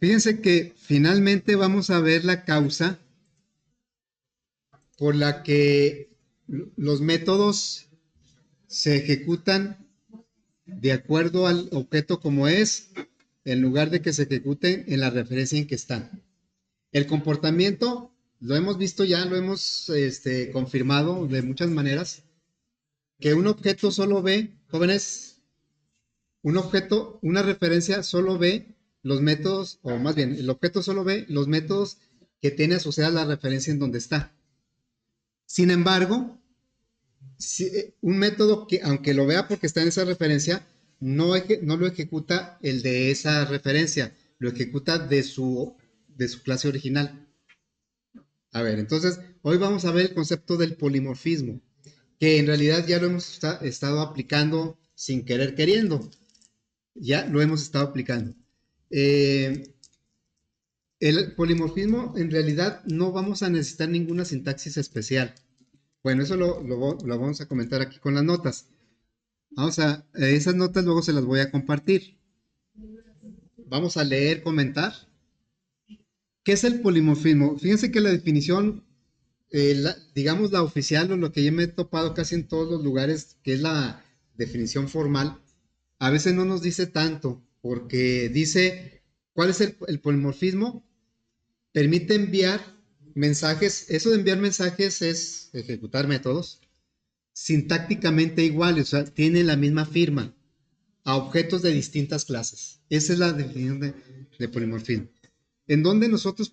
Fíjense que finalmente vamos a ver la causa por la que los métodos se ejecutan de acuerdo al objeto como es, en lugar de que se ejecuten en la referencia en que están. El comportamiento lo hemos visto ya, lo hemos confirmado de muchas maneras, que un objeto solo ve, jóvenes, un objeto, una referencia solo ve los métodos, o más bien, el objeto solo ve los métodos que tiene asociada la referencia en donde está. Sin embargo, si, un método que, aunque lo vea porque está en esa referencia, no lo ejecuta el de esa referencia, lo ejecuta de su clase original. A ver, entonces, hoy vamos a ver el concepto del polimorfismo, que en realidad ya lo hemos estado aplicando sin querer queriendo. Ya lo hemos estado aplicando. El polimorfismo, en realidad, no vamos a necesitar ninguna sintaxis especial. Bueno, eso lo vamos a comentar aquí con las notas. Esas notas luego se las voy a compartir. Vamos a leer, comentar. ¿Qué es el polimorfismo? Fíjense que la definición, digamos la oficial o lo que yo me he topado casi en todos los lugares, que es la definición formal, a veces no nos dice tanto, porque dice, ¿cuál es el polimorfismo? Permite enviar mensajes, eso de enviar mensajes es ejecutar métodos sintácticamente iguales, o sea, tienen la misma firma a objetos de distintas clases. Esa es la definición de polimorfismo. En donde nosotros,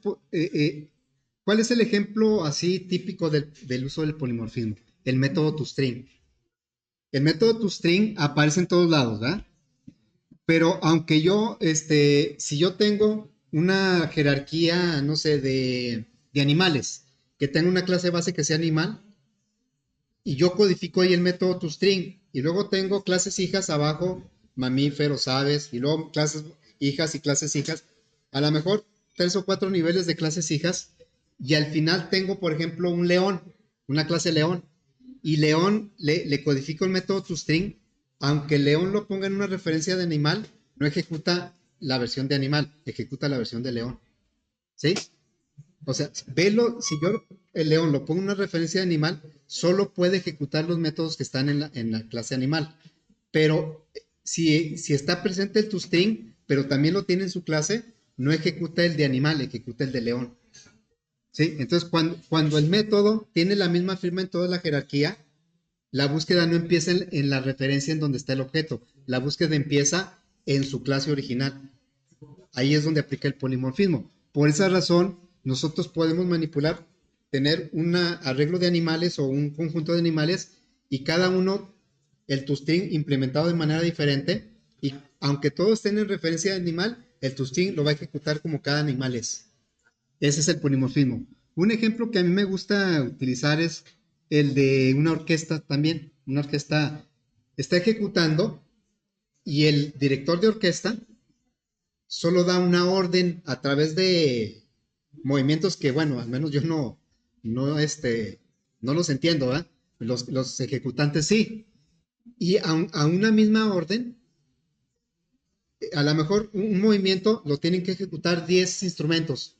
¿cuál es el ejemplo así típico del uso del polimorfismo? El método toString. El método toString aparece en todos lados, ¿verdad? Pero aunque si yo tengo una jerarquía, no sé, de animales, que tenga una clase base que sea animal, y yo codifico ahí el método toString, y luego tengo clases hijas abajo, mamíferos, aves, y luego clases hijas y clases hijas, a lo mejor 3 o 4 niveles de clases hijas, y al final tengo, por ejemplo, un león, una clase león, y león le codifico el método toString, aunque el león lo ponga en una referencia de animal, no ejecuta la versión de animal, ejecuta la versión de león. ¿Sí? O sea, velo, si yo el león lo pongo en una referencia de animal, solo puede ejecutar los métodos que están en la clase animal. Pero si está presente el toString, pero también lo tiene en su clase, no ejecuta el de animal, ejecuta el de león. ¿Sí? Entonces, cuando el método tiene la misma firma en toda la jerarquía, la búsqueda no empieza en la referencia en donde está el objeto, la búsqueda empieza en su clase original. Ahí es donde aplica el polimorfismo. Por esa razón, nosotros podemos manipular, tener un arreglo de animales o un conjunto de animales y cada uno, el toString implementado de manera diferente, y aunque todos estén en referencia de animal, el toString lo va a ejecutar como cada animal es. Ese es el polimorfismo. Un ejemplo que a mí me gusta utilizar es el de una orquesta también. Una orquesta está ejecutando y el director de orquesta solo da una orden a través de movimientos que, bueno, al menos yo no los entiendo, ¿eh? Los ejecutantes sí. Y a una misma orden, a lo mejor un movimiento lo tienen que ejecutar 10 instrumentos,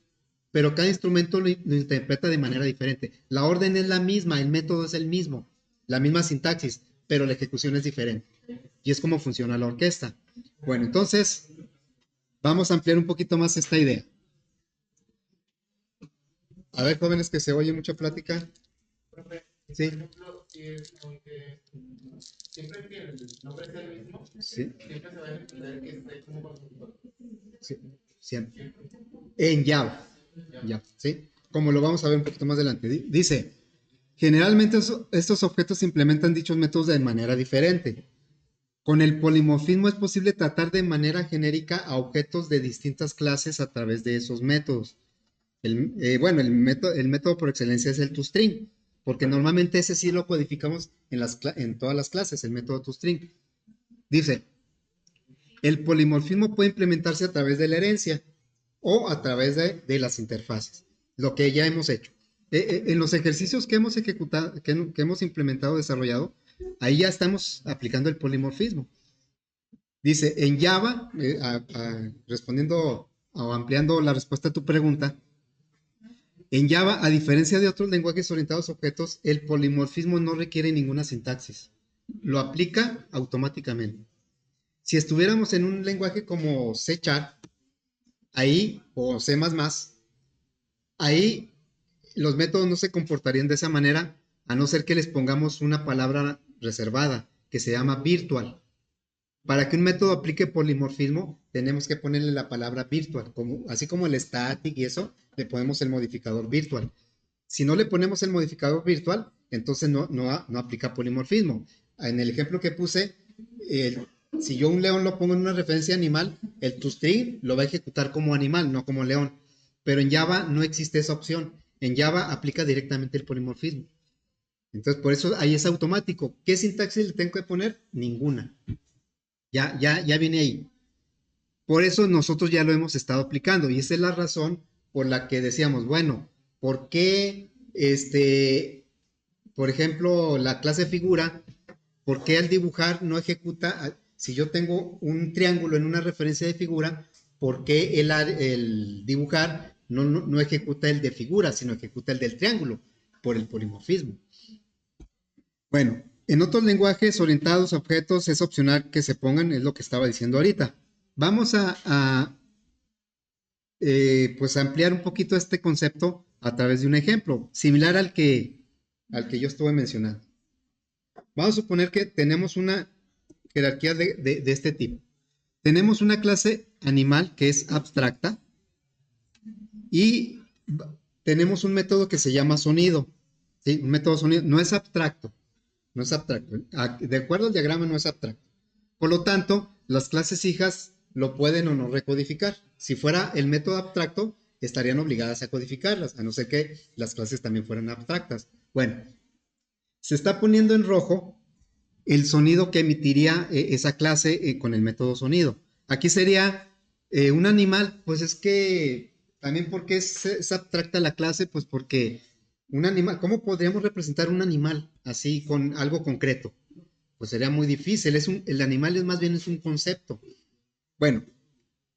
pero cada instrumento lo interpreta de manera diferente. La orden es la misma, el método es el mismo, la misma sintaxis, pero la ejecución es diferente. Y es como funciona la orquesta. Bueno, entonces vamos a ampliar un poquito más esta idea. A ver, jóvenes, que se oye mucha plática. Profe, Sí. por ejemplo, aunque siempre que el nombre sea el mismo, Sí. siempre se va a entender que esté como constructor. Sí, siempre. Siempre. En Java. Ya. Ya, ¿sí? Como lo vamos a ver un poquito más adelante. Dice, generalmente estos objetos implementan dichos métodos de manera diferente. Con el polimorfismo es posible tratar de manera genérica a objetos de distintas clases a través de esos métodos. Bueno, el método por excelencia es el toString, porque normalmente ese sí lo codificamos en todas las clases, el método toString. Dice, el polimorfismo puede implementarse a través de la herencia o a través de las interfaces, lo que ya hemos hecho. En los ejercicios que hemos ejecutado, que hemos implementado, desarrollado, ahí ya estamos aplicando el polimorfismo. Dice, en Java, respondiendo o ampliando la respuesta a tu pregunta, en Java, a diferencia de otros lenguajes orientados a objetos, el polimorfismo no requiere ninguna sintaxis. Lo aplica automáticamente. Si estuviéramos en un lenguaje como C#, ahí, o C++, ahí los métodos no se comportarían de esa manera, a no ser que les pongamos una palabra reservada, que se llama virtual. Para que un método aplique polimorfismo, tenemos que ponerle la palabra virtual, así como el static y eso, le ponemos el modificador virtual. Si no le ponemos el modificador virtual, entonces no aplica polimorfismo. En el ejemplo que puse, si yo un león lo pongo en una referencia animal, el toString lo va a ejecutar como animal, no como león. Pero en Java no existe esa opción. En Java aplica directamente el polimorfismo. Entonces, por eso ahí es automático. ¿Qué sintaxis le tengo que poner? Ninguna. Ya viene ahí. Por eso nosotros ya lo hemos estado aplicando y esa es la razón por la que decíamos, bueno, ¿por qué por ejemplo, la clase figura, por qué al dibujar no ejecuta, si yo tengo un triángulo en una referencia de figura, por qué el dibujar no ejecuta el de figura, sino ejecuta el del triángulo, por el polimorfismo? Bueno, en otros lenguajes orientados a objetos es opcional que se pongan, es lo que estaba diciendo ahorita. Vamos pues ampliar un poquito este concepto a través de un ejemplo, similar al que yo estuve mencionando. Vamos a suponer que tenemos una jerarquía de este tipo. Tenemos una clase animal que es abstracta y tenemos un método que se llama sonido. ¿Sí? Un método sonido no es abstracto. No es abstracto. De acuerdo al diagrama, no es abstracto. Por lo tanto, las clases hijas lo pueden o no recodificar. Si fuera el método abstracto, estarían obligadas a codificarlas, a no ser que las clases también fueran abstractas. Bueno, se está poniendo en rojo el sonido que emitiría esa clase con el método sonido. Aquí sería un animal, pues es que también porque es abstracta la clase, pues porque un animal, ¿cómo podríamos representar un animal así con algo concreto? Pues sería muy difícil, el animal es más bien es un concepto. Bueno,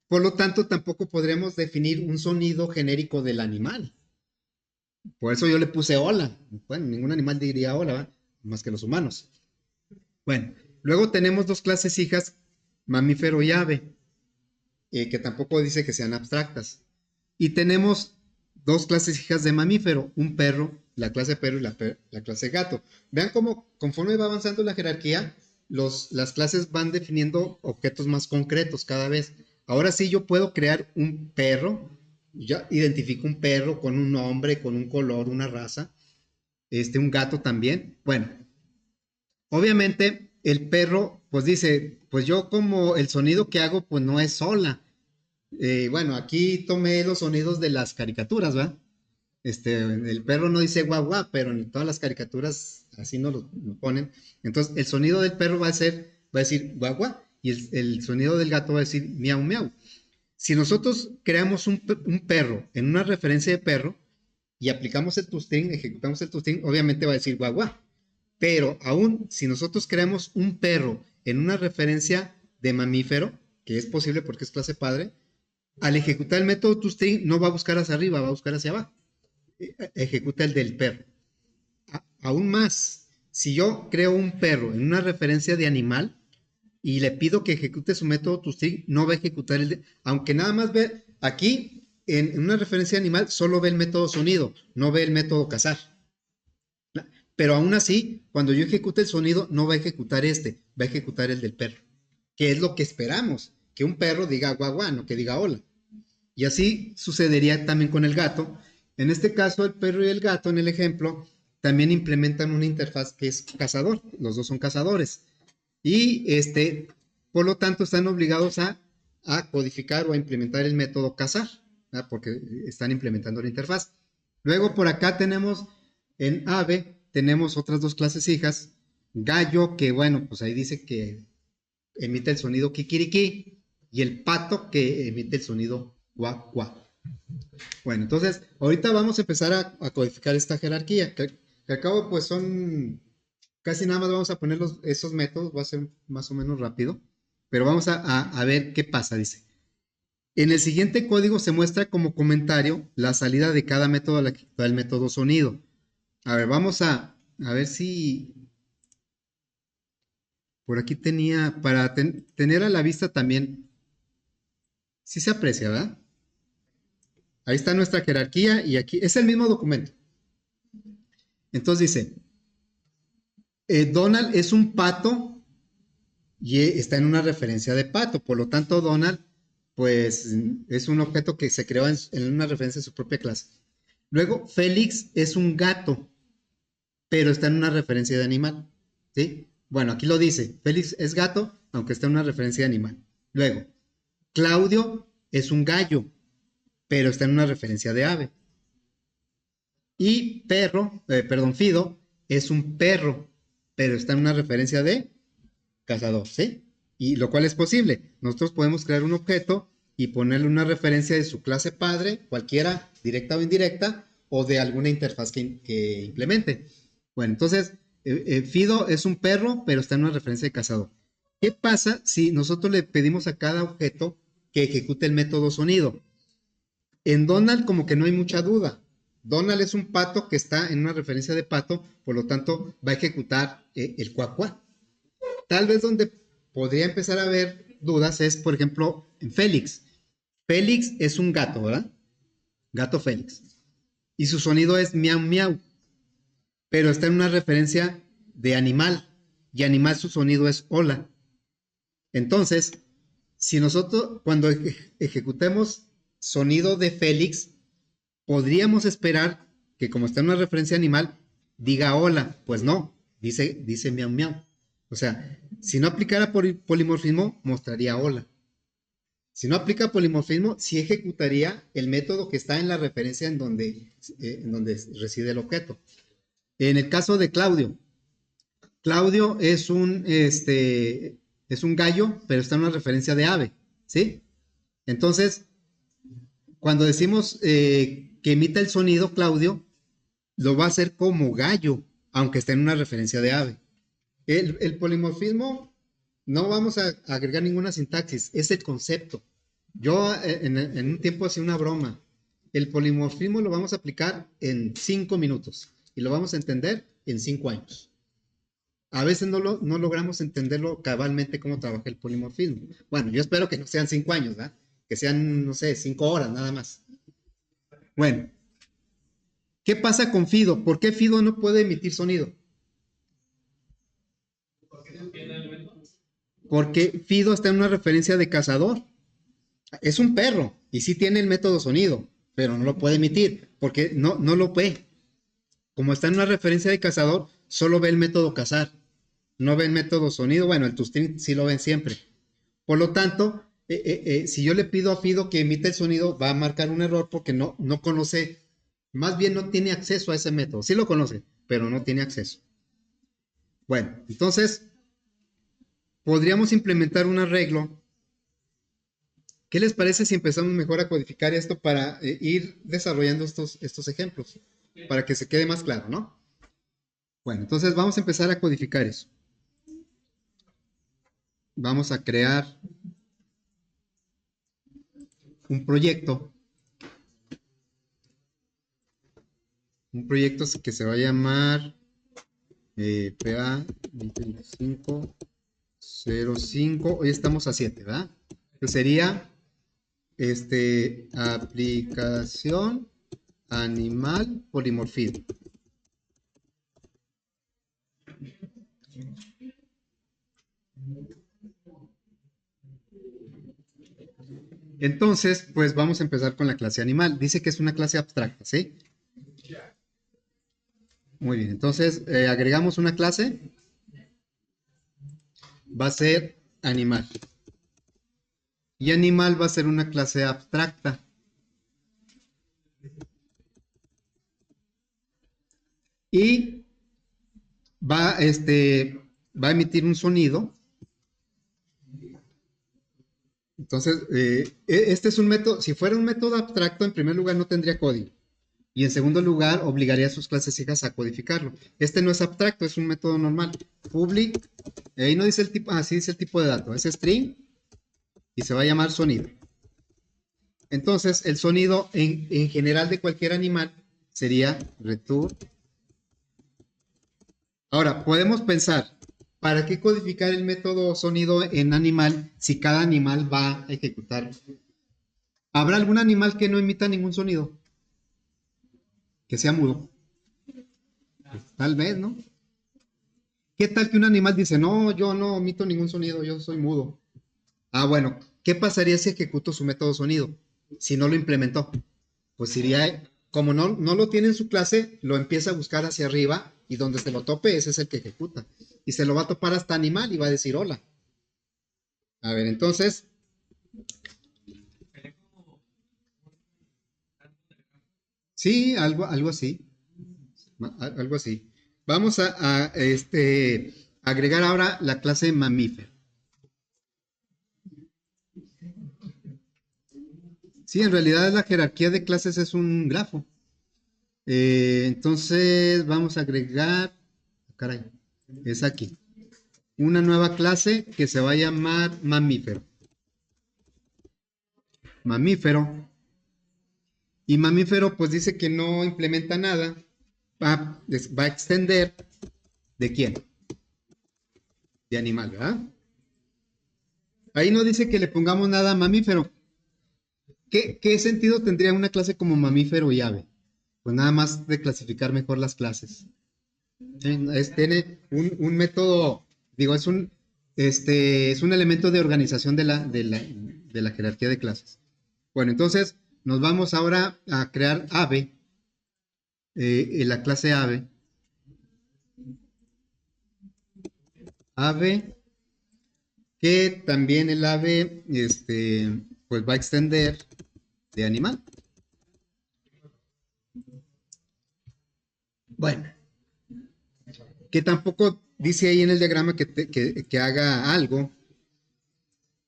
por lo tanto tampoco podremos definir un sonido genérico del animal. Por eso yo le puse hola. Bueno, ningún animal diría hola, ¿verdad? Más que los humanos. Bueno, luego tenemos dos clases hijas, mamífero y ave, que tampoco dice que sean abstractas. Y tenemos dos clases hijas de mamífero, un perro, la clase perro y la clase gato. Vean cómo conforme va avanzando la jerarquía, las clases van definiendo objetos más concretos cada vez. Ahora sí yo puedo crear un perro, ya identifico un perro con un nombre, con un color, una raza, un gato también. Bueno, obviamente el perro pues dice, pues yo como el sonido que hago pues no es sola. Bueno, aquí tomé los sonidos de las caricaturas, ¿verdad? El perro no dice guau guau, pero en todas las caricaturas así no lo ponen. Entonces, el sonido del perro va a decir guau guau, y el sonido del gato va a decir miau miau. Si nosotros creamos un perro en una referencia de perro y aplicamos el toString, ejecutamos el toString, obviamente va a decir guau guau. Pero aún si nosotros creamos un perro en una referencia de mamífero, que es posible porque es clase padre, al ejecutar el método toString no va a buscar hacia arriba, va a buscar hacia abajo. Ejecuta el del perro. Aún más, si yo creo un perro en una referencia de animal y le pido que ejecute su método toString, no va a ejecutar aunque nada más ve aquí en una referencia de animal, solo ve el método sonido, no ve el método cazar. Pero aún así, cuando yo ejecute el sonido, no va a ejecutar va a ejecutar el del perro, que es lo que esperamos, que un perro diga guau guau, no que diga hola. Y así sucedería también con el gato. En este caso, el perro y el gato, en el ejemplo, también implementan una interfaz que es cazador. Los dos son cazadores. Y por lo tanto, están obligados a codificar o a implementar el método cazar, ¿verdad? Porque están implementando la interfaz. Luego, por acá tenemos en ave, tenemos otras dos clases hijas. Gallo, que bueno, pues ahí dice que emite el sonido kikiriki, y el pato que emite el sonido cuac cuac. Bueno, entonces ahorita vamos a empezar a codificar esta jerarquía, que al cabo pues son casi nada más vamos a poner esos métodos, va a ser más o menos rápido, pero vamos a ver qué pasa, dice. En el siguiente código se muestra como comentario la salida de cada método a la que ejecutar el método sonido. A ver, vamos a ver si por aquí tenía, para tener a la vista también, si se aprecia, ¿verdad? Ahí está nuestra jerarquía y aquí es el mismo documento. Entonces dice, Donald es un pato y está en una referencia de pato, por lo tanto Donald pues es un objeto que se creó en una referencia de su propia clase. Luego, Félix es un gato, pero está en una referencia de animal, ¿sí? Bueno, aquí lo dice, Félix es gato, aunque está en una referencia de animal. Luego, Claudio es un gallo, pero está en una referencia de ave. Y Fido es un perro, pero está en una referencia de cazador, ¿sí? Y lo cual es posible. Nosotros podemos crear un objeto y ponerle una referencia de su clase padre, cualquiera, directa o indirecta, o de alguna interfaz que implemente. Bueno, entonces, Fido es un perro, pero está en una referencia de cazador. ¿Qué pasa si nosotros le pedimos a cada objeto que ejecute el método sonido? En Donald como que no hay mucha duda. Donald es un pato que está en una referencia de pato, por lo tanto va a ejecutar el cuac cuac. Tal vez donde podría empezar a haber dudas es, por ejemplo, en Félix. Félix es un gato, ¿verdad? Gato Félix. Y su sonido es miau miau, pero está en una referencia de animal. Y animal su sonido es hola. Entonces, si nosotros cuando ejecutemos sonido de Félix, podríamos esperar que como está en una referencia animal, diga hola. Pues no, dice miau miau. O sea, si no aplicara polimorfismo, mostraría hola. Si no aplica polimorfismo, sí ejecutaría el método que está en la referencia en donde reside el objeto. En el caso de Claudio, Claudio es un gallo, pero está en una referencia de ave, ¿sí? Entonces, cuando decimos que emita el sonido Claudio, lo va a hacer como gallo, aunque esté en una referencia de ave. El polimorfismo no vamos a agregar ninguna sintaxis, es el concepto. Yo en un tiempo hacía una broma. El polimorfismo lo vamos a aplicar en 5 minutos y lo vamos a entender en 5 años. A veces no logramos entenderlo cabalmente cómo trabaja el polimorfismo. Bueno, yo espero que no sean 5 años, ¿verdad? Que sean, no sé, 5 horas nada más. Bueno, ¿qué pasa con Fido? ¿Por qué Fido no puede emitir sonido? Porque Fido está en una referencia de cazador. Es un perro y sí tiene el método sonido, pero no lo puede emitir porque no lo ve. Como está en una referencia de cazador, solo ve el método cazar, no ve el método sonido. Bueno, el toString sí lo ven siempre. Por lo tanto, si yo le pido a Fido que emita el sonido, va a marcar un error porque no conoce, más bien no tiene acceso a ese método. Sí lo conoce, pero no tiene acceso. Bueno, entonces podríamos implementar un arreglo. ¿Qué les parece si empezamos mejor a codificar esto para ir desarrollando estos ejemplos? Para que se quede más claro, ¿no? Bueno, entonces vamos a empezar a codificar eso. Vamos a crear un proyecto. Un proyecto que se va a llamar PA 2025-05. Hoy estamos a 7, ¿verdad? Que sería aplicación animal polimorfismo. Entonces, pues vamos a empezar con la clase animal. Dice que es una clase abstracta, ¿sí? Muy bien, entonces agregamos una clase. Va a ser animal. Y animal va a ser una clase abstracta. Y va a emitir un sonido. Entonces, este es un método, si fuera un método abstracto, en primer lugar no tendría código. Y en segundo lugar, obligaría a sus clases hijas a codificarlo. Este no es abstracto, es un método normal. Public, ahí no dice el tipo, sí dice el tipo de dato, es string y se va a llamar sonido. Entonces, el sonido en general de cualquier animal sería return. Ahora, podemos pensar, ¿para qué codificar el método sonido en animal si cada animal va a ejecutar? ¿Habrá algún animal que no emita ningún sonido? Que sea mudo. Pues, tal vez, ¿no? ¿Qué tal que un animal dice, no, yo no emito ningún sonido, yo soy mudo? Ah, bueno, ¿qué pasaría si ejecuto su método sonido? Si no lo implementó. Pues iría, como no lo tiene en su clase, lo empieza a buscar hacia arriba y donde se lo tope, ese es el que ejecuta. Y se lo va a topar hasta animal y va a decir hola. A ver, entonces, sí, algo así. Algo así. Vamos a agregar ahora la clase mamífero. Sí, en realidad la jerarquía de clases es un grafo. Entonces vamos a agregar, caray, es aquí, una nueva clase que se va a llamar mamífero. Mamífero. Y mamífero pues dice que no implementa nada. Va a extender ¿de quién? De animal, ¿verdad? Ahí no dice que le pongamos nada a mamífero. ¿Qué sentido tendría una clase como mamífero y ave? Pues nada más de clasificar mejor las clases. Tiene un método, digo, es un elemento de organización de la jerarquía de clases. Bueno, entonces nos vamos ahora a crear ave, en la clase ave. Ave, que también el ave, pues va a extender de animal. Bueno, que tampoco dice ahí en el diagrama que haga algo.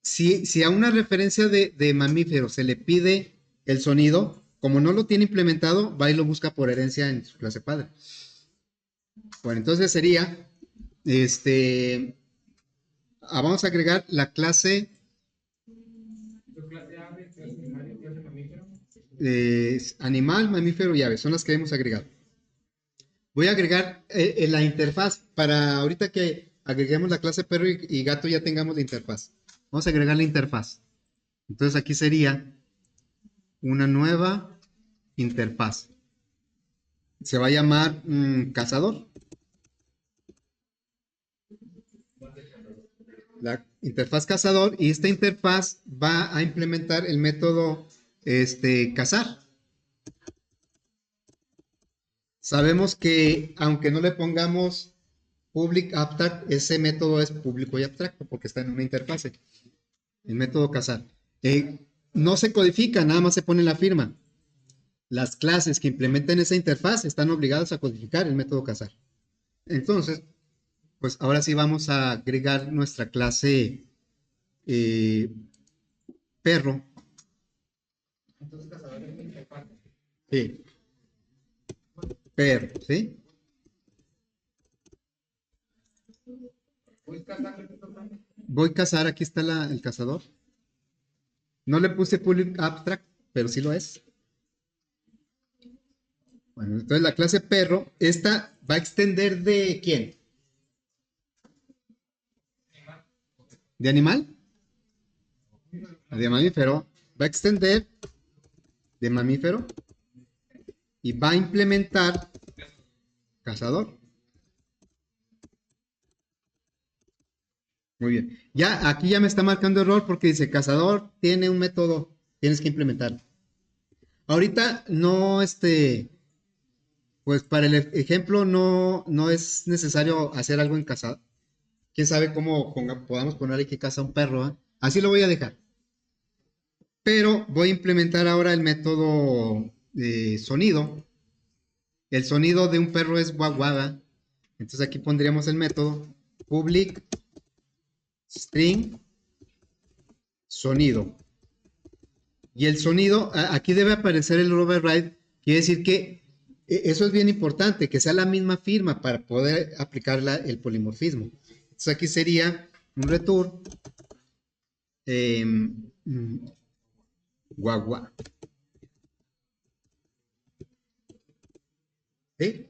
Si a una referencia de mamífero se le pide el sonido, como no lo tiene implementado, va y lo busca por herencia en su clase padre. Bueno, entonces sería, vamos a agregar la clase animal, mamífero y ave, son las que hemos agregado. Voy a agregar la interfaz para ahorita que agreguemos la clase perro y gato ya tengamos la interfaz. Vamos a agregar la interfaz. Entonces aquí sería una nueva interfaz. Se va a llamar cazador. La interfaz cazador y esta interfaz va a implementar el método cazar. Sabemos que aunque no le pongamos public abstract, ese método es público y abstracto porque está en una interfase. El método cazar. No se codifica, nada más se pone la firma. Las clases que implementen esa interfaz están obligadas a codificar el método cazar. Entonces, pues ahora sí vamos a agregar nuestra clase perro. Entonces, cazador es mi interfaz. Sí. Perro, ¿sí? Voy a cazar, aquí está el cazador. No le puse public abstract, pero sí lo es. Bueno, entonces la clase perro, esta va a extender ¿de quién? ¿De animal? De mamífero. Va a extender de mamífero y va a implementar cazador. Muy bien. Ya, aquí ya me está marcando error porque dice cazador tiene un método, tienes que implementarlo. Ahorita no, pues para el ejemplo no es necesario hacer algo en casa. Quién sabe cómo podamos poner aquí caza un perro, ¿eh? Así lo voy a dejar. Pero voy a implementar ahora el método sonido. El sonido de un perro es guaguada. Entonces aquí pondríamos el método public string sonido. Y el sonido, aquí debe aparecer el override, quiere decir que eso es bien importante, que sea la misma firma para poder aplicar el polimorfismo. Entonces aquí sería un return Guagua. ¿Sí?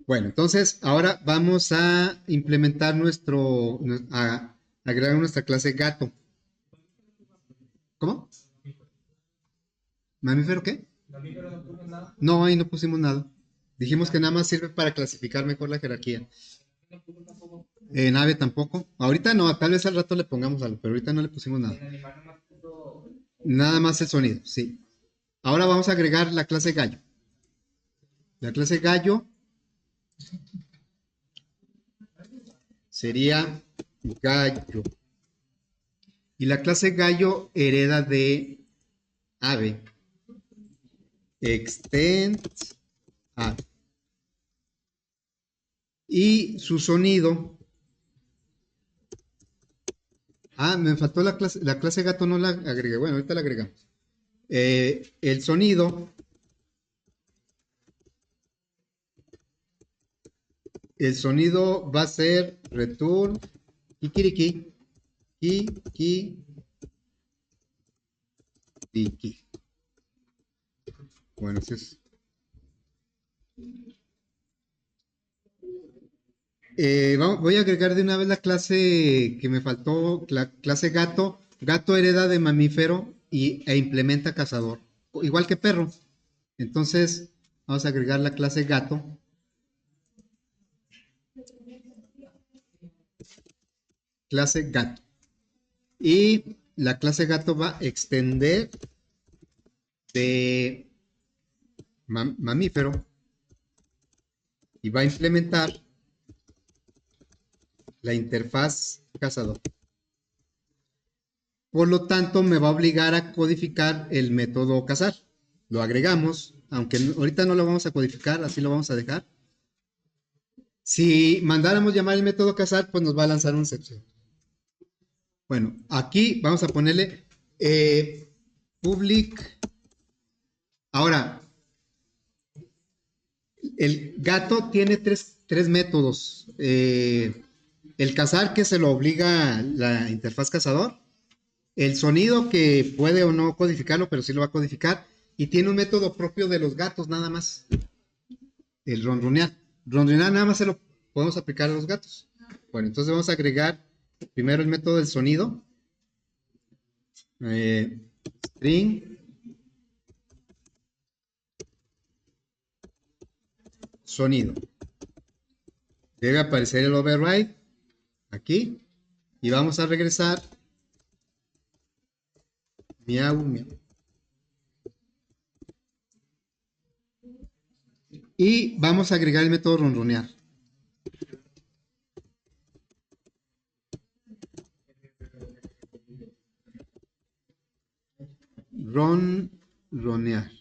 Bueno, entonces ahora vamos a implementar a agregar nuestra clase gato. ¿Cómo? ¿Mamífero qué? No, ahí no pusimos nada. Dijimos que nada más sirve para clasificar mejor la jerarquía. En ave tampoco. Ahorita no, tal vez al rato le pongamos algo, pero ahorita no le pusimos nada. Nada más el sonido, sí. Ahora vamos a agregar la clase gallo. La clase gallo sería gallo. Y la clase gallo hereda de ave. Extend ave. Y su sonido. Ah, me faltó la clase gato, no la agregué. Bueno, ahorita la agregamos. El sonido. El sonido va a ser return. Kikiriki. Kikiriki. Bueno, así es. Voy a agregar de una vez la clase que me faltó, la clase gato. Gato hereda de mamífero e implementa cazador, igual que perro. Entonces, vamos a agregar la clase gato. Clase gato. Y la clase gato va a extender de mamífero y va a implementar la interfaz cazador. Por lo tanto, me va a obligar a codificar el método cazar. Lo agregamos, aunque ahorita no lo vamos a codificar, así lo vamos a dejar. Si mandáramos llamar el método cazar, pues nos va a lanzar un excepción. Bueno, aquí vamos a ponerle public. Ahora, el gato tiene tres métodos. El cazar, que se lo obliga la interfaz cazador. El sonido, que puede o no codificarlo, pero sí lo va a codificar. Y tiene un método propio de los gatos, nada más. El ronronear. Ronronear nada más se lo podemos aplicar a los gatos. Bueno, entonces vamos a agregar primero el método del sonido. String. Sonido. Debe aparecer el override aquí. Y vamos a regresar. Miau, miau. Y vamos a agregar el método ronronear. Ronronear.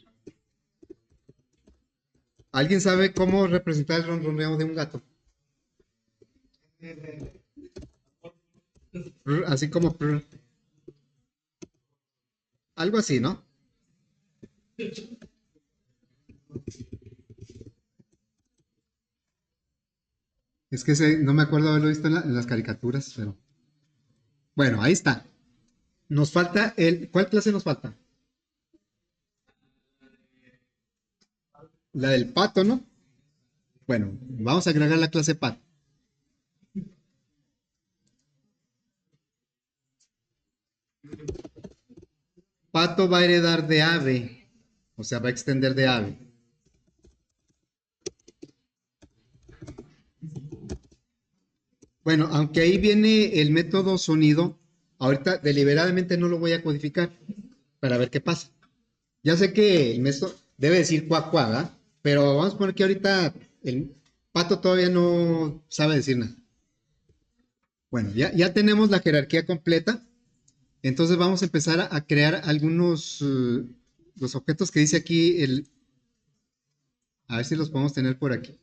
¿Alguien sabe cómo representar el ronroneo de un gato? Así como algo así, ¿no? Es que no me acuerdo haberlo visto en las caricaturas, pero bueno, ahí está. Nos falta ¿cuál clase nos falta? La del pato, ¿no? Bueno, vamos a agregar la clase pato. Pato va a heredar de ave, o sea, va a extender de ave. Bueno, aunque ahí viene el método sonido, ahorita deliberadamente no lo voy a codificar para ver qué pasa. Ya sé que el método debe decir cuac, cuac, ¿verdad? Pero vamos a poner que ahorita el pato todavía no sabe decir nada. Bueno, ya tenemos la jerarquía completa. Entonces vamos a empezar a crear algunos, los objetos que dice aquí, a ver si los podemos tener por aquí.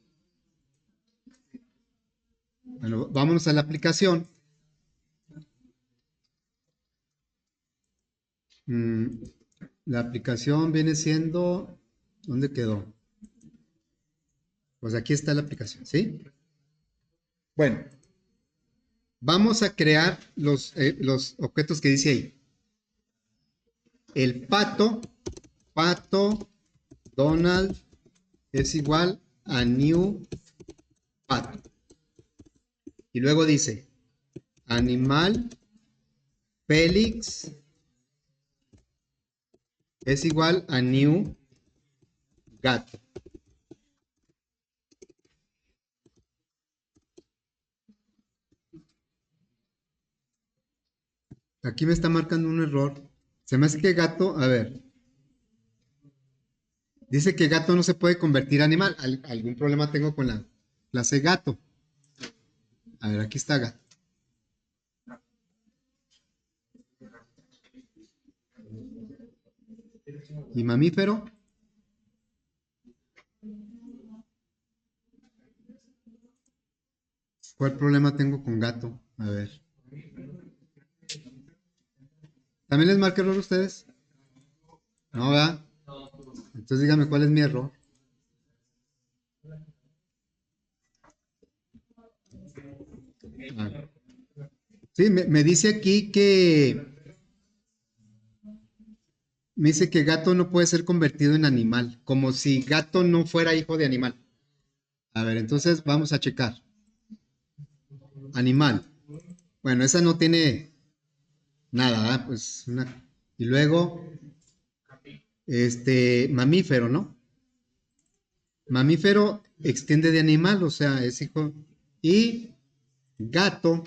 Bueno, vámonos a la aplicación. La aplicación viene siendo, ¿dónde quedó? Pues aquí está la aplicación, ¿sí? Bueno, Vamos a crear los objetos que dice ahí. El pato, Donald es igual a new pato. Y luego dice, animal, Félix es igual a new gato. Aquí me está marcando un error. Se me hace que gato, a ver. Dice que gato no se puede convertir a animal. Algún problema tengo con la clase gato. A ver, aquí está gato. ¿Y mamífero? ¿Cuál problema tengo con gato? A ver. ¿También les marca error a ustedes? No, ¿verdad? Entonces dígame cuál es mi error. Ah. Sí, me dice aquí que... Me dice que gato no puede ser convertido en animal, como si gato no fuera hijo de animal. A ver, entonces vamos a checar. Animal. Bueno, esa no tiene nada, ¿verdad? Pues una... Y luego, mamífero, ¿no? Mamífero extiende de animal, o sea, es hijo. Y gato,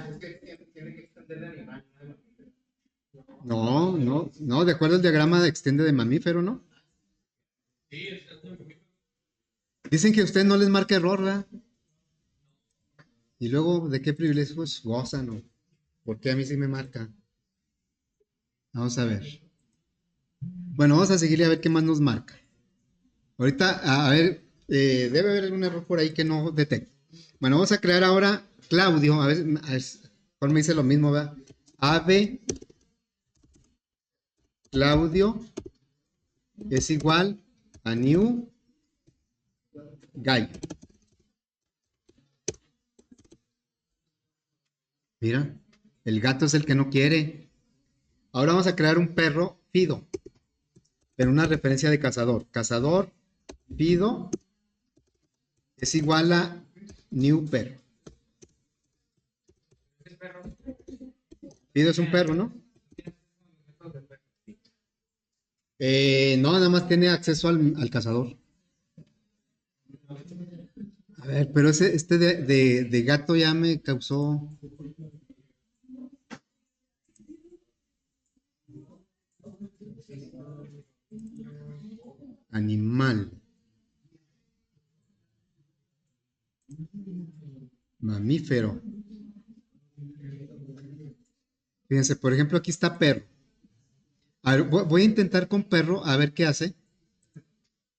Es que tiene que extender de animal. no, de acuerdo al diagrama extiende de mamífero, ¿no? Dicen que a usted no les marca error, ¿verdad? Y luego, ¿de qué privilegios gozan? ¿O por qué a mí sí me marca? Vamos a ver. Bueno, vamos a seguirle a ver qué más nos marca. Ahorita, a ver, debe haber algún error por ahí que no detecte. Bueno, vamos a crear ahora Claudio. A ver, mejor me dice lo mismo, ¿verdad? Ave Claudio es igual a new gallo. Mira, el gato es el que no quiere. Ahora vamos a crear un perro Fido, pero una referencia de cazador. Cazador Fido es igual a new perro. Fido es un perro, ¿no? No, nada más tiene acceso al cazador. A ver, pero este de gato ya me causó. Animal. Mamífero. Fíjense, por ejemplo, aquí está perro. A ver, voy a intentar con perro a ver qué hace.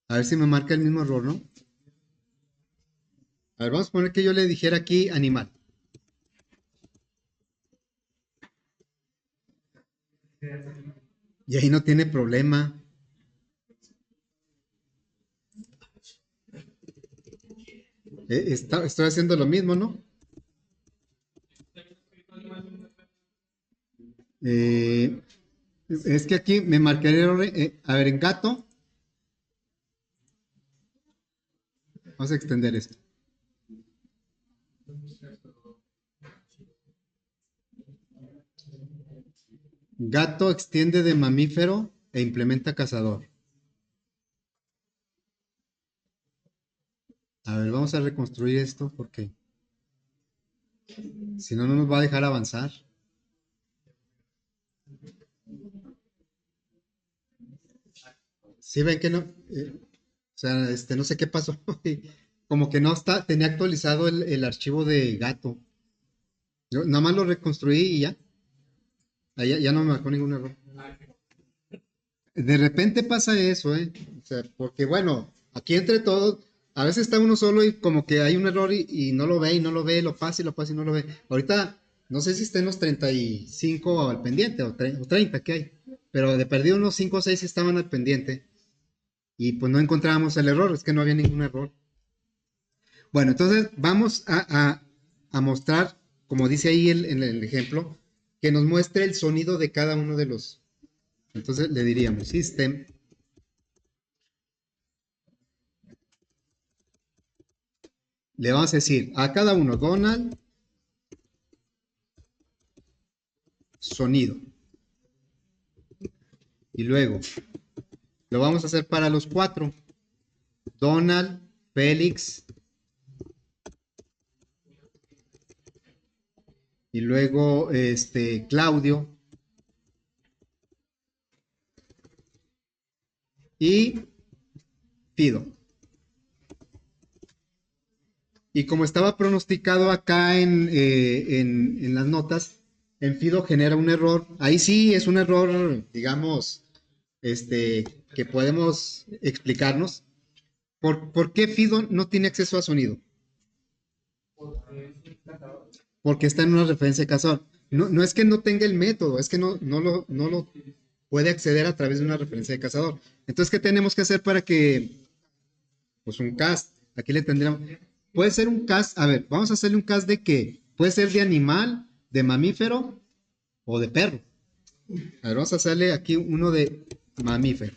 A ver si me marca el mismo error, ¿no? A ver, vamos a poner que yo le dijera aquí animal. Y ahí no tiene problema. Estoy haciendo lo mismo, ¿no? Eh, es que aquí me marcaré, a ver, en gato, vamos a extender esto. Gato extiende de mamífero e implementa cazador. A ver, vamos a reconstruir esto porque si no, no nos va a dejar avanzar. Sí, ven que no, o sea, no sé qué pasó. Como que no está, tenía actualizado el archivo de gato. Yo nada más lo reconstruí y ya. Ya no me marcó ningún error. De repente pasa eso, ¿eh? O sea, porque bueno, aquí entre todos, a veces está uno solo y como que hay un error y no lo ve y no lo ve, lo pasa y lo pasa y no lo ve. Ahorita, no sé si está en los 35 al pendiente o 30 que hay, pero de perdido unos 5 o 6 estaban al pendiente y pues no encontrábamos el error, es que no había ningún error. Bueno, entonces vamos a mostrar, como dice ahí en el ejemplo, que nos muestre el sonido de cada uno de los. Entonces le diríamos system. Le vamos a decir a cada uno Donald, sonido. Y luego lo vamos a hacer para los 4. Donald, Félix. Y luego Claudio. Y Fido. Y como estaba pronosticado acá en las notas, en Fido genera un error. Ahí sí es un error, digamos, que podemos explicarnos. ¿Por qué Fido no tiene acceso a sonido? Porque está en una referencia de cazador. No es que no tenga el método, es que no lo puede acceder a través de una referencia de cazador. Entonces, ¿qué tenemos que hacer para que, pues un cast, aquí le tendríamos, puede ser un cast, a ver, vamos a hacerle un cast de qué, puede ser de animal, de mamífero o de perro. A ver, vamos a hacerle aquí uno de mamífero.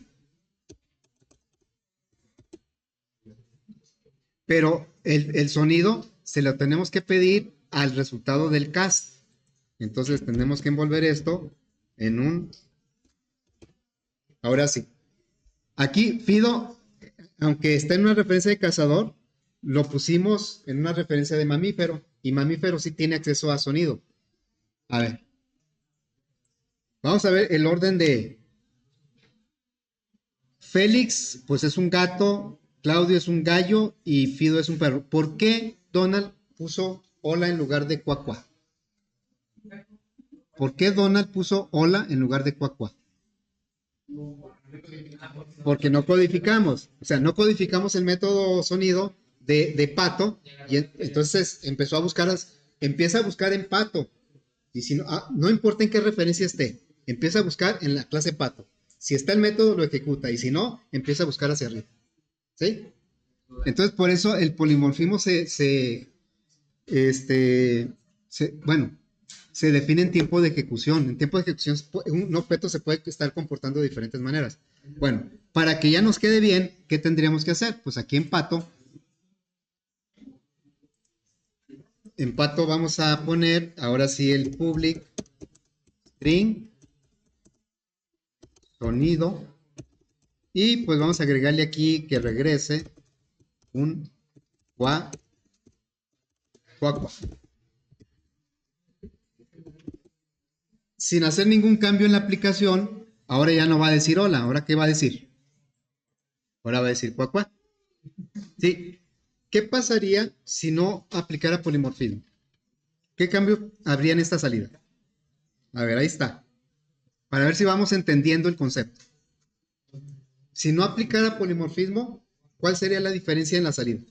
Pero el sonido se lo tenemos que pedir al resultado del cast. Entonces tenemos que envolver esto en un. Ahora sí. Aquí Fido, aunque está en una referencia de cazador, lo pusimos en una referencia de mamífero. Y mamífero sí tiene acceso a sonido. A ver. Vamos a ver el orden de Félix, pues es un gato, Claudio es un gallo y Fido es un perro. ¿Por qué Donald puso hola en lugar de cuacuá? ¿Por qué Donald puso hola en lugar de cuacuá? Porque no codificamos, o sea, no codificamos el método sonido de pato y entonces empieza a buscar en pato y si no, no importa en qué referencia esté, empieza a buscar en la clase pato. Si está el método lo ejecuta y si no, empieza a buscar hacia arriba. ¿Sí? Entonces por eso el polimorfismo bueno, se define en tiempo de ejecución. En tiempo de ejecución un objeto se puede estar comportando de diferentes maneras. Bueno, para que ya nos quede bien, ¿qué tendríamos que hacer? Pues aquí en pato vamos a poner ahora sí el public string sonido y pues vamos a agregarle aquí que regrese un cuá. Sin hacer ningún cambio en la aplicación, ahora ya no va a decir hola. ¿Ahora qué va a decir? Ahora va a decir cuacuá. ¿Sí? ¿Qué pasaría si no aplicara polimorfismo? ¿Qué cambio habría en esta salida? A ver, ahí está. Para ver si vamos entendiendo el concepto. Si no aplicara polimorfismo, ¿cuál sería la diferencia en la salida?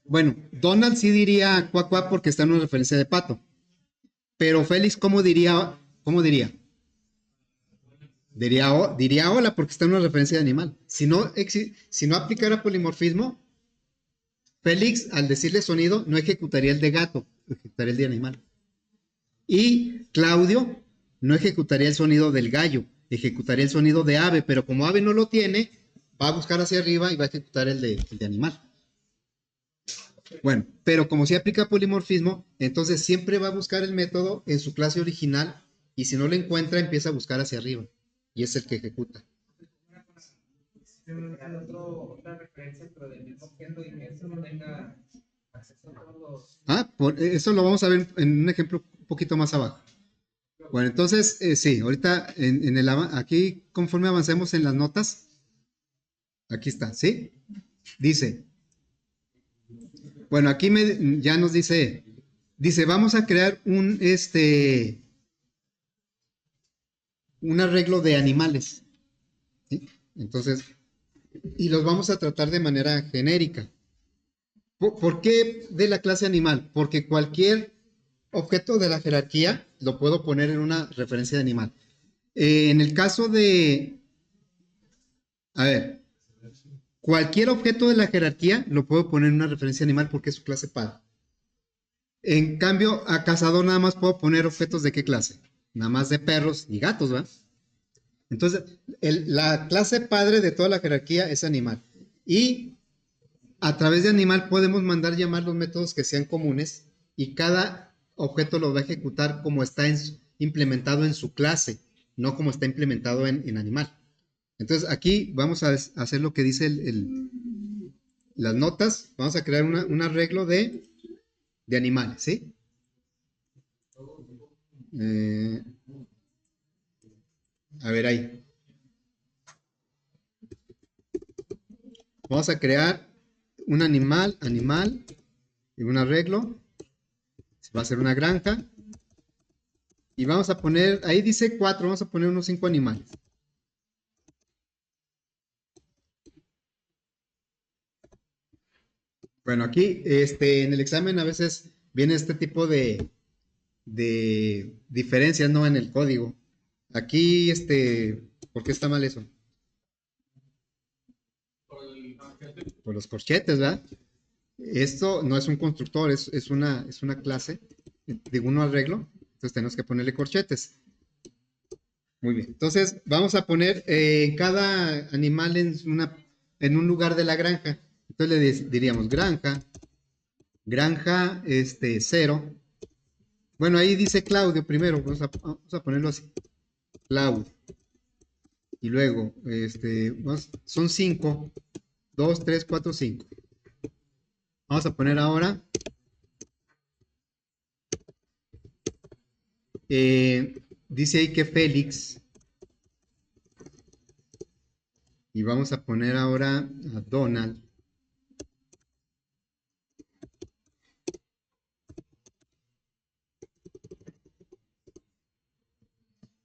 Bueno, Donald sí diría cuacuá porque está en una referencia de pato. Pero Félix, ¿cómo diría? ¿Cómo diría? Diría hola porque está en una referencia de animal. Si no aplicara polimorfismo, Félix, al decirle sonido, no ejecutaría el de gato, ejecutaría el de animal. Y Claudio no ejecutaría el sonido del gallo, ejecutaría el sonido de ave, pero como ave no lo tiene, va a buscar hacia arriba y va a ejecutar el de animal. Bueno, pero como si aplica polimorfismo, entonces siempre va a buscar el método en su clase original y si no lo encuentra, empieza a buscar hacia arriba y es el que ejecuta. Otra referencia, pero del mismo objeto y que eso no tenga acceso a todos los. Eso lo vamos a ver en un ejemplo un poquito más abajo. Bueno, entonces, sí, ahorita aquí conforme avancemos en las notas, aquí está, ¿sí? Dice, bueno, aquí ya nos dice, vamos a crear un arreglo de animales, ¿sí? Entonces, y los vamos a tratar de manera genérica. ¿Por qué de la clase animal? Porque cualquier objeto de la jerarquía lo puedo poner en una referencia de animal. En el caso de, a ver, Cualquier objeto de la jerarquía lo puedo poner en una referencia animal porque es su clase padre. En cambio, a cazador nada más puedo poner objetos de qué clase. Nada más de perros y gatos, ¿verdad? Entonces, la clase padre de toda la jerarquía es animal. Y a través de animal podemos mandar llamar los métodos que sean comunes y cada objeto lo va a ejecutar como está implementado en su clase, no como está implementado en animal. Entonces, aquí vamos a hacer lo que dice las notas. Vamos a crear un arreglo de animales, ¿sí? A ver ahí. Vamos a crear un animal, y un arreglo. Va a ser una granja. Y vamos a poner, ahí dice 4, vamos a poner unos 5 animales. Bueno, aquí en el examen a veces viene este tipo de diferencias, ¿no? En el código. Aquí, ¿por qué está mal eso? Por los corchetes, ¿verdad? Esto no es un constructor, es una clase de un arreglo. Entonces tenemos que ponerle corchetes. Muy bien. Entonces vamos a poner cada animal en un lugar de la granja. Entonces le diríamos granja, 0. Bueno, ahí dice Claudio primero. Vamos a ponerlo así. Claudio. Y luego, son 5. 2, 3, 4, 5. Vamos a poner ahora dice ahí que Félix. Y vamos a poner ahora a Donald.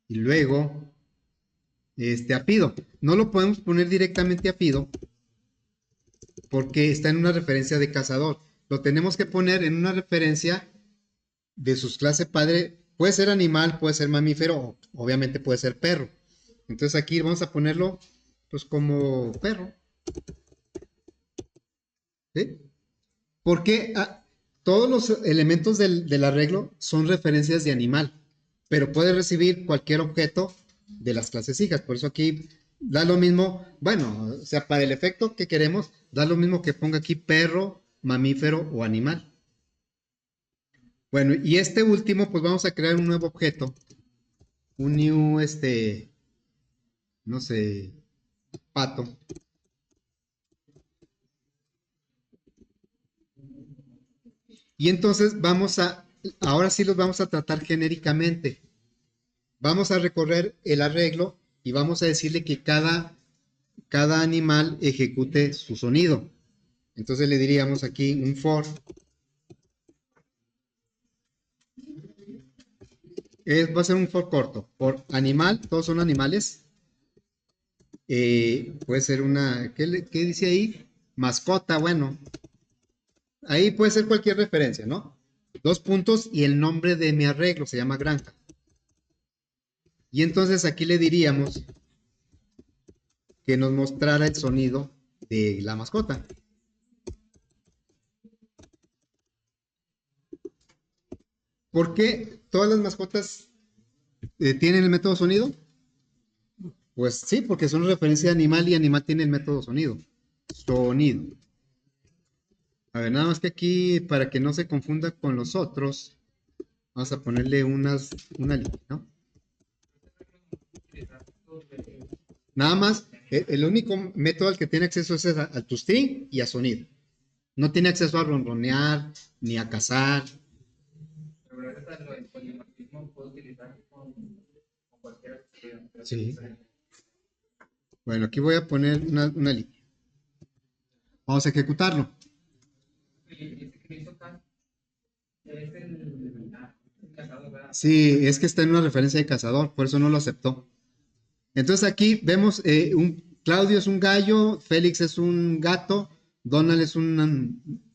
Y luego, a Pido. No lo podemos poner directamente a Pido porque está en una referencia de cazador. Lo tenemos que poner en una referencia de sus clases padre. Puede ser animal, puede ser mamífero, obviamente puede ser perro. Entonces aquí vamos a ponerlo pues como perro. ¿Sí? Porque todos los elementos del arreglo son referencias de animal, pero puede recibir cualquier objeto de las clases hijas. Por eso aquí da lo mismo, bueno, o sea, para el efecto que queremos, da lo mismo que ponga aquí perro, mamífero o animal. Bueno, y este último, pues vamos a crear un nuevo objeto. Un new, no sé, pato. Y entonces ahora sí los vamos a tratar genéricamente. Vamos a recorrer el arreglo y vamos a decirle que cada animal ejecute su sonido. Entonces le diríamos aquí un for. Va a ser un for corto. Por animal, todos son animales. Puede ser ¿qué dice ahí? Mascota, bueno. Ahí puede ser cualquier referencia, ¿no? 2 puntos y el nombre de mi arreglo se llama granja. Y entonces aquí le diríamos que nos mostrara el sonido de la mascota. ¿Por qué todas las mascotas tienen el método sonido? Pues sí, porque son referencia a animal y animal tiene el método sonido. Sonido. A ver, nada más que aquí, para que no se confunda con los otros, vamos a ponerle una línea, ¿no? Nada más, el único método al que tiene acceso es al toString y a sonido. No tiene acceso a ronronear, ni a cazar. Sí. Bueno, aquí voy a poner una línea. Vamos a ejecutarlo. Sí, es que está en una referencia de cazador, por eso no lo aceptó. Entonces aquí vemos, Claudio es un gallo, Félix es un gato, Donald es un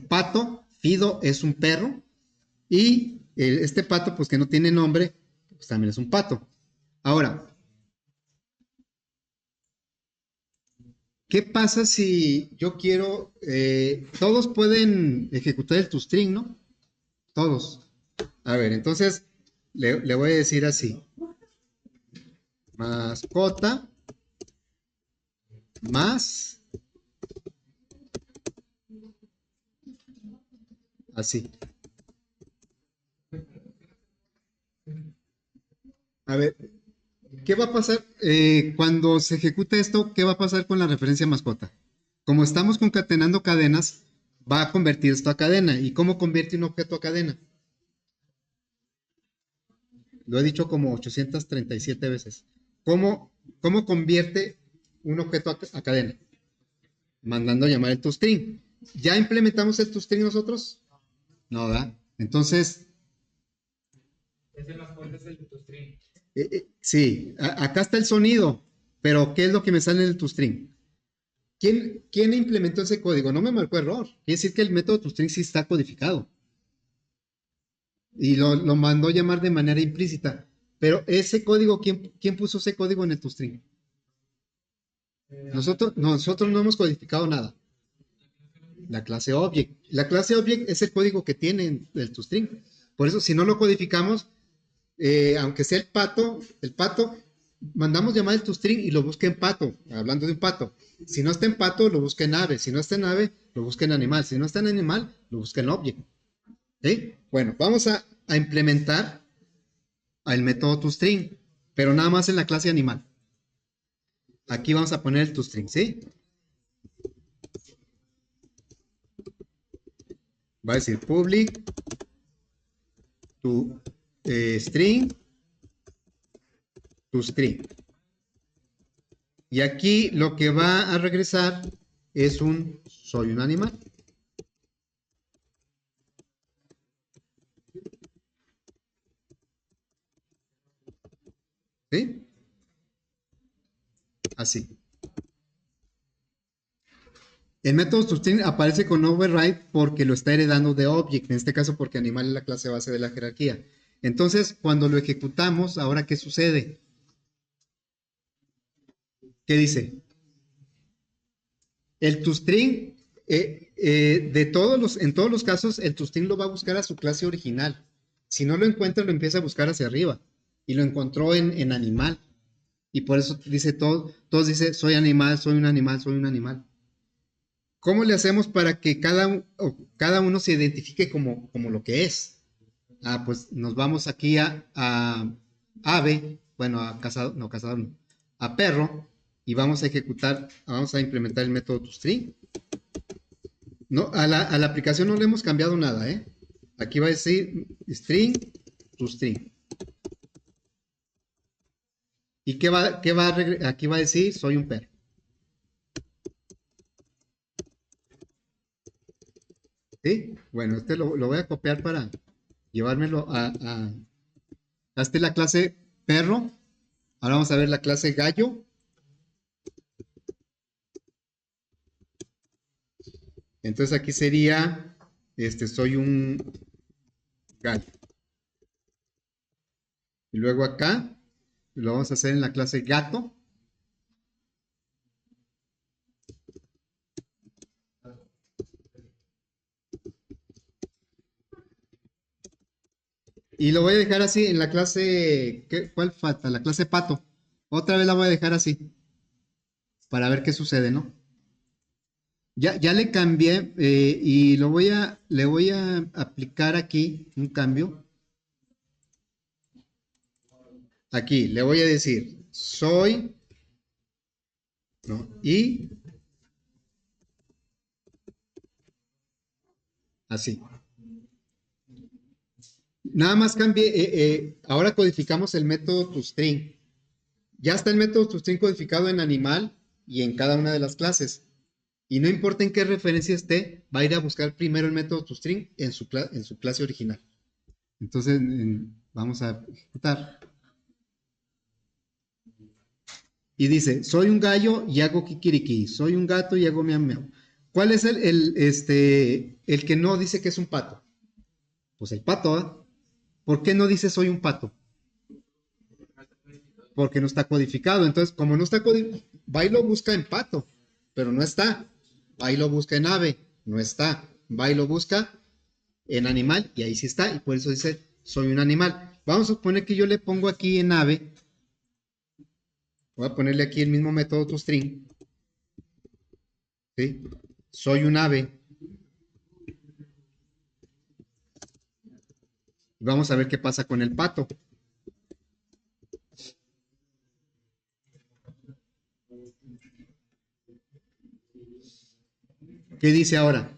pato, Fido es un perro, y este pato, pues que no tiene nombre, pues también es un pato. Ahora, ¿Qué pasa si yo quiero, todos pueden ejecutar el toString, ¿no? Todos. A ver, entonces le voy a decir así. Mascota más así. A ver, ¿qué va a pasar cuando se ejecute esto? ¿Qué va a pasar con la referencia mascota? Como estamos concatenando cadenas, va a convertir esto a cadena. ¿Y cómo convierte un objeto a cadena? Lo he dicho como 837 veces. ¿Cómo convierte un objeto a cadena? Mandando a llamar el toString. ¿Ya implementamos el toString nosotros? No, ¿verdad? Entonces, Ese más fuerte es el de tu stream. sí, acá está el sonido, pero ¿qué es lo que me sale en el toString? ¿Quién implementó ese código? No me marcó error. Quiere decir que el método toString sí está codificado. Y lo mandó llamar de manera implícita. Pero ese código, ¿quién puso ese código en el toString? Nosotros no hemos codificado nada. La clase Object. La clase Object es el código que tiene el toString. Por eso, si no lo codificamos, aunque sea el pato, mandamos llamar el toString y lo busca en pato, hablando de un pato. Si no está en pato, lo busca en ave. Si no está en ave, lo busca en animal. Si no está en animal, lo busca en Object. ¿Sí? Bueno, vamos a implementar el método toString, pero nada más en la clase animal. Aquí vamos a poner el toString, ¿sí? Va a decir public string toString. Y aquí lo que va a regresar es soy un animal. ¿Sí? Así. El método toString aparece con override porque lo está heredando de object, en este caso porque animal es la clase base de la jerarquía. Entonces, cuando lo ejecutamos, ¿ahora qué sucede? ¿Qué dice? El toString, en todos los casos, el toString lo va a buscar a su clase original. Si no lo encuentra, lo empieza a buscar hacia arriba. Y lo encontró en animal. Y por eso dice todos dice, soy animal, soy un animal, soy un animal. ¿Cómo le hacemos para que cada uno se identifique como lo que es? Pues nos vamos aquí a ave, bueno, a cazador, no, cazador no, a perro, y vamos a implementar el método toString. No, a la aplicación no le hemos cambiado nada, ¿eh? Aquí va a decir string toString. ¿Y aquí va a decir soy un perro? ¿Sí? Bueno, este lo voy a copiar para llevármelo esta es la clase perro. Ahora vamos a ver la clase gallo. Entonces aquí sería, soy un gallo. Y luego acá, lo vamos a hacer en la clase gato. Y lo voy a dejar así en la clase, ¿cuál falta? La clase pato. Otra vez la voy a dejar así, para ver qué sucede, ¿no? Ya le cambié y le voy a aplicar aquí un cambio. Aquí le voy a decir soy, ¿no? Y así. Nada más cambié, ahora codificamos el método toString. Ya está el método toString codificado en animal y en cada una de las clases. Y no importa en qué referencia esté, va a ir a buscar primero el método toString en su clase original. Entonces, vamos a ejecutar. Y dice, soy un gallo y hago kikiriki. Soy un gato y hago miau miau. ¿Cuál es el que no dice que es un pato? Pues el pato, ¿eh? ¿Por qué no dice soy un pato? Porque no está codificado. Entonces, como no está codificado, va y lo busca en pato. pero no está. Va y lo busca en ave, no está. Va y lo busca en animal y ahí sí está. Y por eso dice, soy un animal. Vamos a suponer que yo le pongo aquí en ave. Voy a ponerle aquí el mismo método toString. ¿Sí? Soy un ave. Vamos a ver qué pasa con el pato. ¿Qué dice ahora?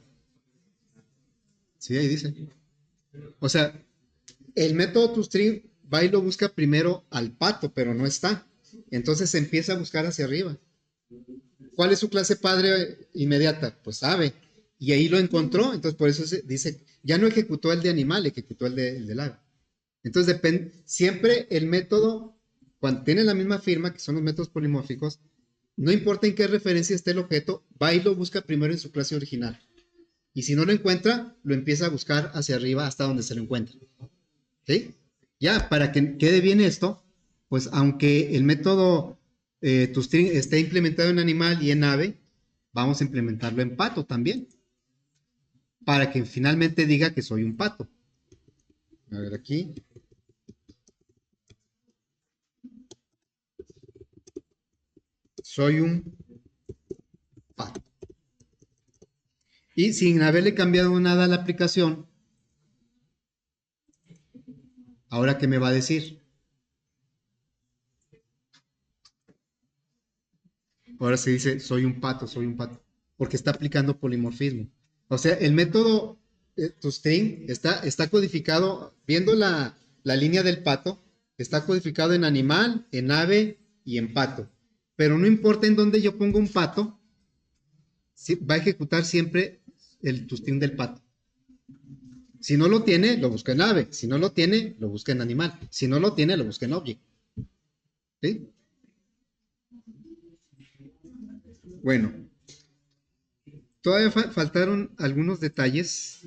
Sí, ahí dice. O sea, el método toString va y lo busca primero al pato, pero no está. Entonces se empieza a buscar hacia arriba. ¿Cuál es su clase padre inmediata? Pues ave. Y ahí lo encontró, entonces por eso dice, ya no ejecutó el de animal, ejecutó el del ave. Entonces siempre el método, cuando tiene la misma firma, que son los métodos polimórficos, no importa en qué referencia esté el objeto, va y lo busca primero en su clase original. Y si no lo encuentra, lo empieza a buscar hacia arriba hasta donde se lo encuentre. ¿Sí? Ya, para que quede bien esto, pues aunque el método toString esté implementado en animal y en ave, vamos a implementarlo en pato también, para que finalmente diga que soy un pato. A ver aquí. Soy un pato. Y sin haberle cambiado nada a la aplicación, ¿ahora qué me va a decir? Ahora se dice, soy un pato, porque está aplicando polimorfismo. O sea, el método toString está codificado, viendo la línea del pato, está codificado en animal, en ave y en pato. Pero no importa en dónde yo ponga un pato, va a ejecutar siempre el toString del pato. Si no lo tiene, lo busca en ave. Si no lo tiene, lo busca en animal. Si no lo tiene, lo busca en object. ¿Sí? Bueno, todavía faltaron algunos detalles